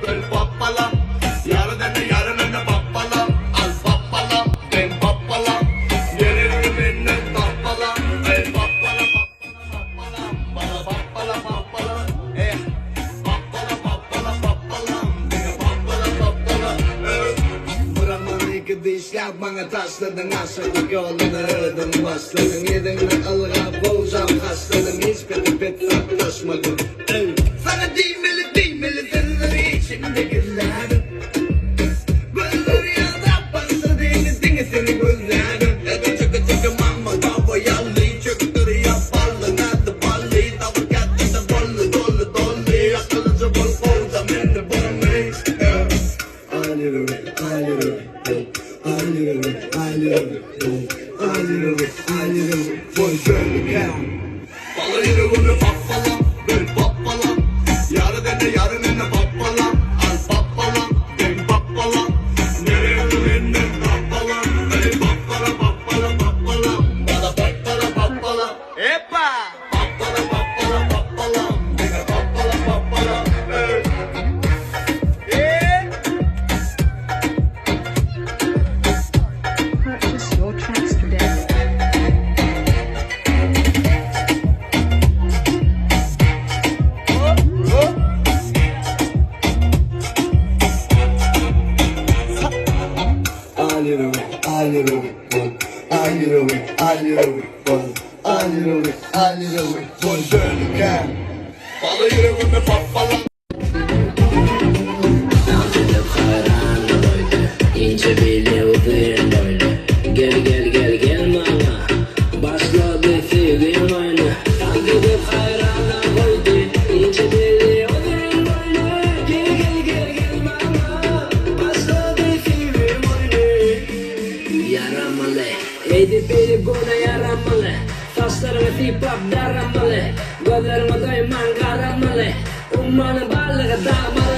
Böyle pappala, yarın önüne yarın önüne pappala, az pappala, ben pappala, yarın önüne pappala, el pappala, pappala, pappala, pappala, pappala, pappala, pappala, pappala, beni pappala, pappala, buranın iki dişler bana taşladın, aşağıda yolunu ördün, başladın, yedin alga bolcam kaşladın, hiç pet saplaşmadın, sana değmeli değmeli denileri içimde güllerim. Gözleri yandan bastı denizin seni gözlerim. Ede çıkı çıkı mama baba yallı çöktürü yapalım adı ballı tavır kattı da bollu dolu dolu akıllıca bol bolda men de bolmayı. Ayrı boy söylüken balı yürü bunu pappala böyle pappala yarı dene yarı nene pappala al pappala ben pappala nereye pappala böyle pappala pappala pappala bana pappala pappala epa pappala pappala pappala bana pappala pappala Purchase your tracks today. Boy söylüken balı yüreğime pappala. Dans edip hayran koydu, ince biliyordun böyle. Gel gel gel gel bana, başladı sevdiğim oyunu. Dans edip hayran koydu, ince biliyordun böyle. Gel gel gel gel bana, başladı sevdiğim oyunu. Yaramalı, eğdi beni gona yaramalı. Saçlarımı sipap daramalı, gözlerime doyman karamalı. Ummanın balığı dağmalı.